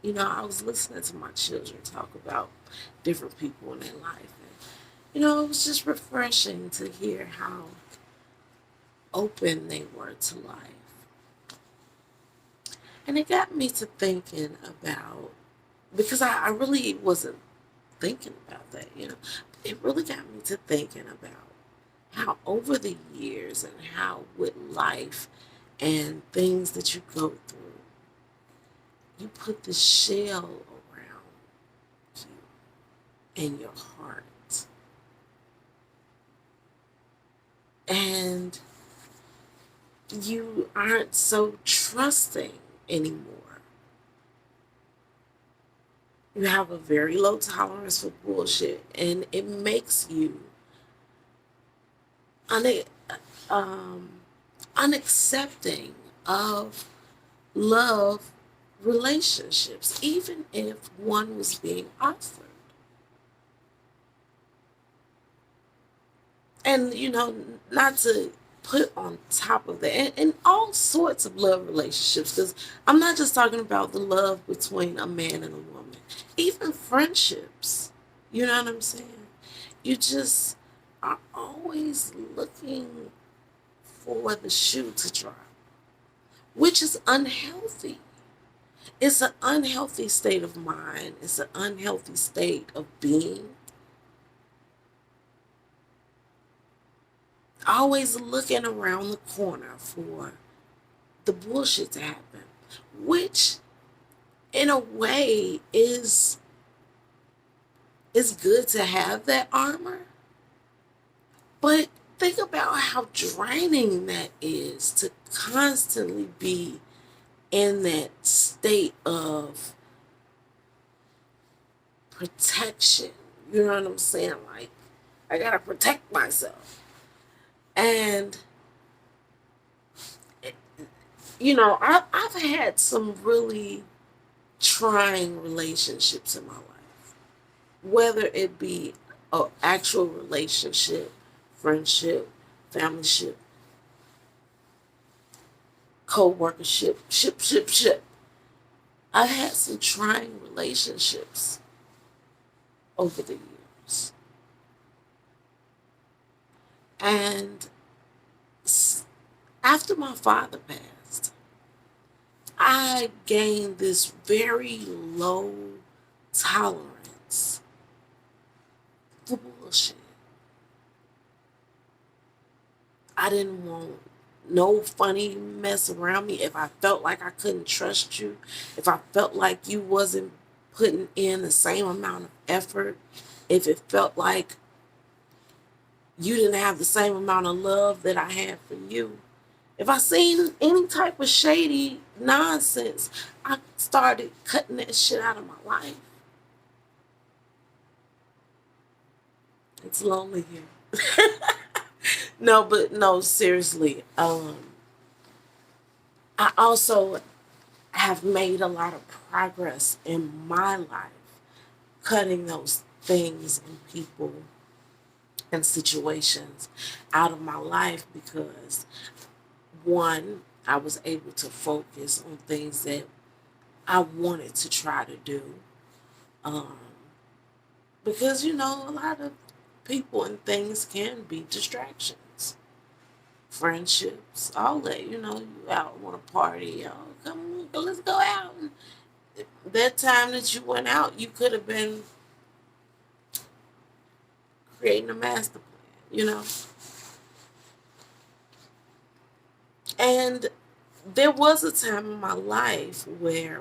I was listening to my children talk about different people in their life. And, it was just refreshing to hear how open they were to life. And it got me to thinking about, because I really wasn't thinking about that, it really got me to thinking about how over the years and how with life and things that you go through, you put the shell around you and your heart. And you aren't so trusting anymore. You have a very low tolerance for bullshit, and it makes you un- um, unaccepting of love relationships, even if one was being offered. And, not to put on top of that, and all sorts of love relationships, because I'm not just talking about the love between a man and a woman, even friendships. You know what I'm saying? You just are always looking for the shoe to drop, which is unhealthy. It's an unhealthy state of mind. It's an unhealthy state of being. Always looking around the corner for the bullshit to happen, which in a way is good to have that armor. But think about how draining that is to constantly be in that state of protection. You know what I'm saying? Like, I gotta protect myself. And, I've had some really trying relationships in my life, whether it be an actual relationship, friendship, familyship, co-workership, ship. I've had some trying relationships over the years. And after my father passed, I gained this very low tolerance for bullshit. I didn't want no funny mess around me. If I felt like I couldn't trust you, if I felt like you wasn't putting in the same amount of effort, if it felt like you didn't have the same amount of love that I had for you, if I seen any type of shady nonsense, I started cutting that shit out of my life. It's lonely here. No, but no, seriously. I also have made a lot of progress in my life, cutting those things and people and situations out of my life because, one, I was able to focus on things that I wanted to try to do. Um, because, a lot of people and things can be distractions. Friendships, all that, you out want to party, come, let's go out. And that time that you went out, you could have been creating a master plan. And there was a time in my life where,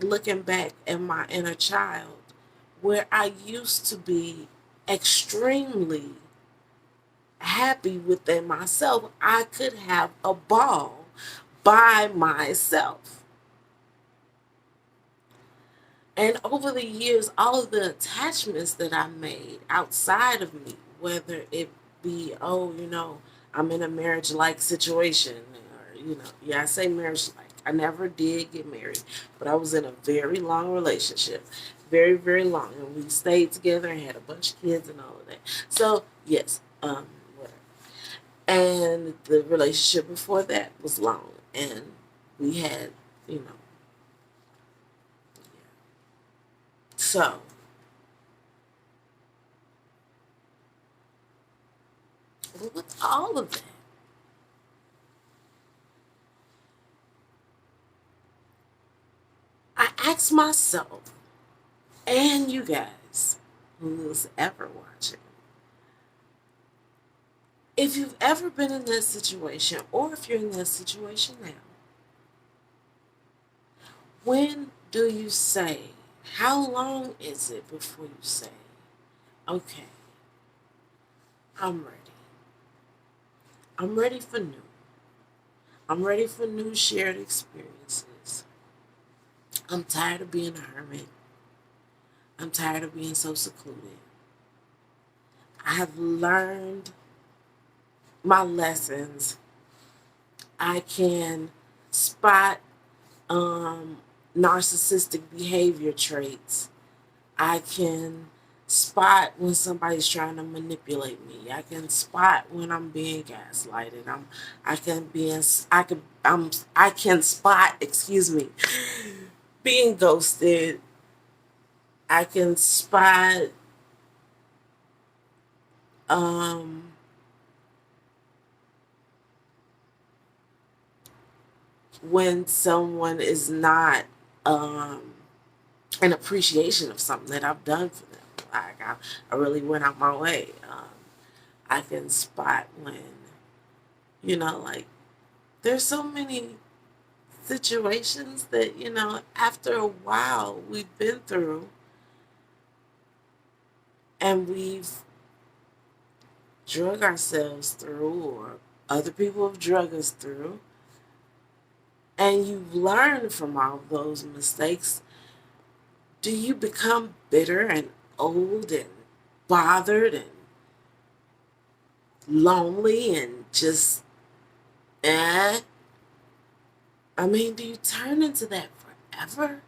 looking back at my inner child, where I used to be extremely happy within myself. I could have a ball by myself. And over the years, all of the attachments that I made outside of me, whether it be, I'm in a marriage like situation, or, I say marriage like. I never did get married, but I was in a very long relationship, very, very long. And we stayed together and had a bunch of kids and all of that. So, yes, whatever. And the relationship before that was long. And we had, you know, So, with all of that, I ask myself and you guys who's ever watching, if you've ever been in this situation or if you're in this situation now, when do you say, how long is it before you say, okay, I'm ready? I'm ready for new. I'm ready for new shared experiences. I'm tired of being a hermit. I'm tired of being so secluded. I have learned my lessons. I can spot um, narcissistic behavior traits. I can spot when somebody's trying to manipulate me. I can spot when I'm being gaslighted. I can spot, excuse me, being ghosted. I can spot um when someone is not um an appreciation of something that I've done for them. Like I really went out my way. I can spot when, like there's so many situations that, after a while we've been through and we've drug ourselves through, or other people have drug us through, and you've learned from all those mistakes. Do you become bitter and old and bothered and lonely and just eh? I mean, do you turn into that forever?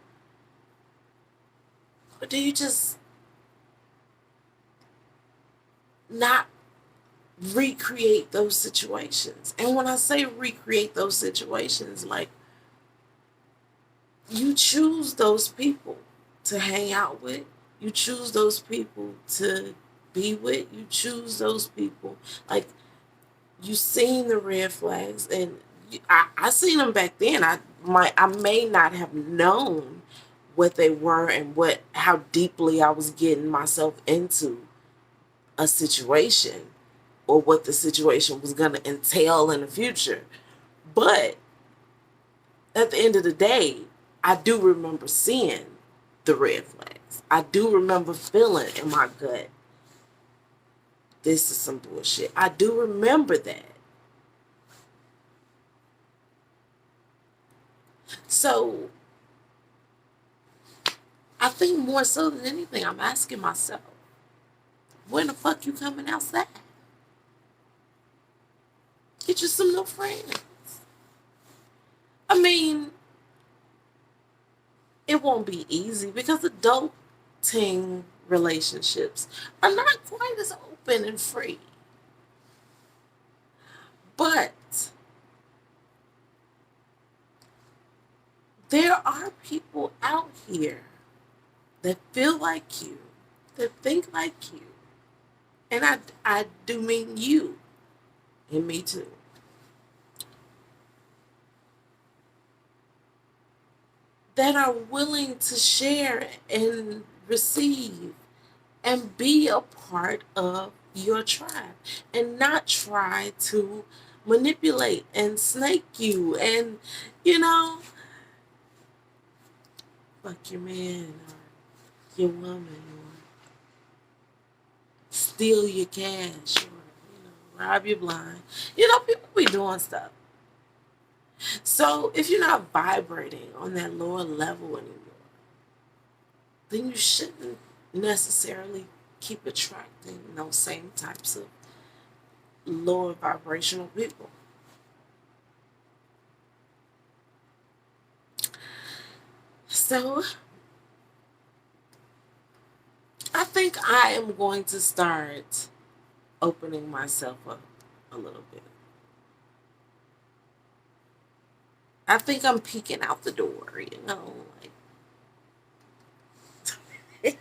Or do you just not recreate those situations? And when I say recreate those situations, like you choose those people to hang out with, you choose those people to be with, you choose those people. Like you seen the red flags, and I seen them back then. I may not have known what they were and what how deeply I was getting myself into a situation, or what the situation was going to entail in the future. But at the end of the day, I do remember seeing the red flags. I do remember feeling in my gut, this is some bullshit. I do remember that. So I think more so than anything, I'm asking myself, when the fuck you coming outside? Get you some new friends. I mean, it won't be easy because adulting relationships are not quite as open and free. But there are people out here that feel like you, that think like you, and I do mean you and me too, that are willing to share and receive and be a part of your tribe and not try to manipulate and snake you and, you know, fuck your man or your woman or steal your cash or, rob you blind. People be doing stuff. So if you're not vibrating on that lower level anymore, then you shouldn't necessarily keep attracting those same types of lower vibrational people. So I think I am going to start opening myself up a little bit. I think I'm peeking out the door, like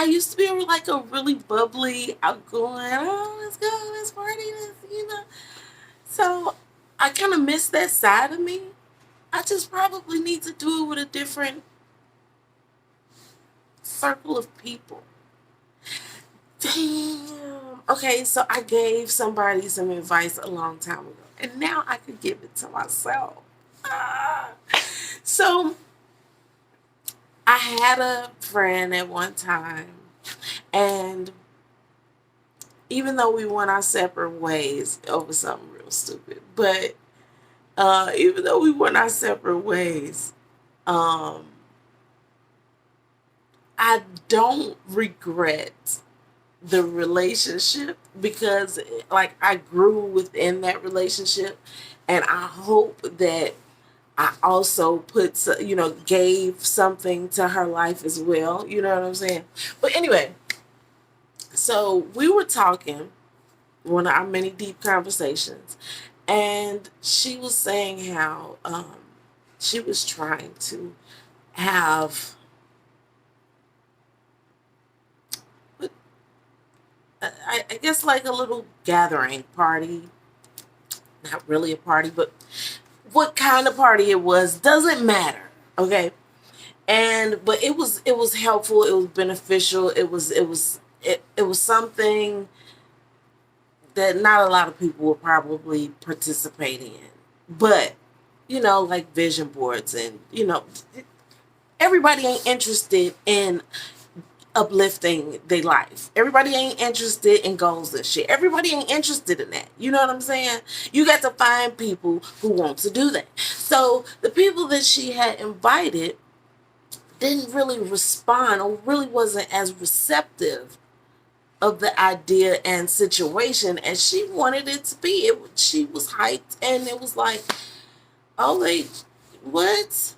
used to be like a really bubbly, outgoing, oh, let's go, let's party, let's. So I kind of miss that side of me. I just probably need to do it with a different circle of people. Damn. Okay, so I gave somebody some advice a long time ago, and now I could give it to myself. Ah. So I had a friend at one time, and even though we went our separate ways over something real stupid, but even though we went our separate ways, um, I don't regret the relationship because like I grew within that relationship, and I hope that I also gave something to her life as well. You know what I'm saying? But anyway, so we were talking, one of our many deep conversations, and she was saying how she was trying to have, I guess, like a little gathering party. Not really a party, but what kind of party it was doesn't matter. Okay. And but it was helpful, it was beneficial, it was something that not a lot of people will probably participate in. But, like vision boards, and everybody ain't interested in uplifting their life. Everybody ain't interested in goals and shit. Everybody ain't interested in that. You know what I'm saying? You got to find people who want to do that. So the people that she had invited didn't really respond, or really wasn't as receptive of the idea and situation as she wanted it to be. She was hyped, and it was like, oh, what?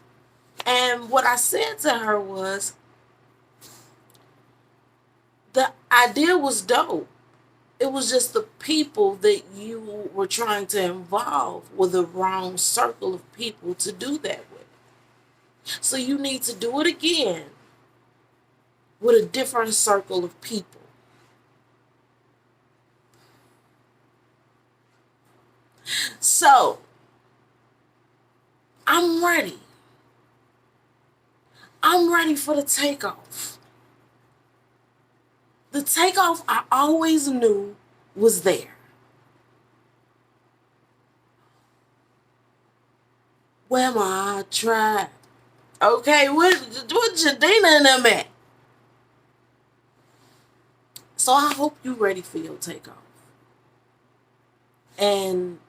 And what I said to her was, the idea was dope. It was just the people that you were trying to involve were the wrong circle of people to do that with. So you need to do it again with a different circle of people. So I'm ready. I'm ready for the takeoff. The takeoff I always knew was there. Where my tribe? Okay, what Jadina and them at? So I hope you ready for your takeoff. And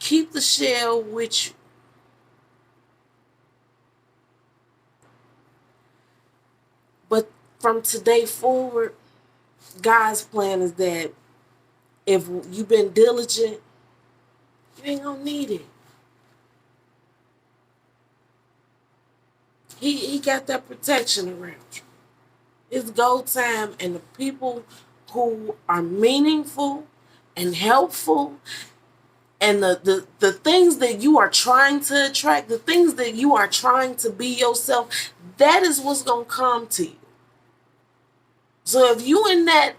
keep the shell with you. But from today forward, God's plan is that if you've been diligent, you ain't gonna need it. He got that protection around you. It's go time, and the people who are meaningful and helpful, and the things that you are trying to attract, the things that you are trying to be yourself, that is what's gonna come to you. So if you in that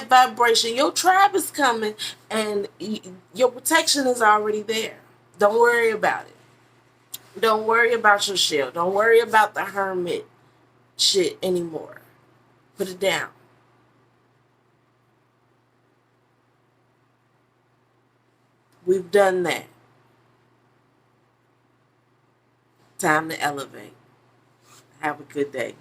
vibration, your tribe is coming, and your protection is already there. Don't worry about it. Don't worry about your shell. Don't worry about the hermit shit anymore. Put it down. We've done that. Time to elevate. Have a good day.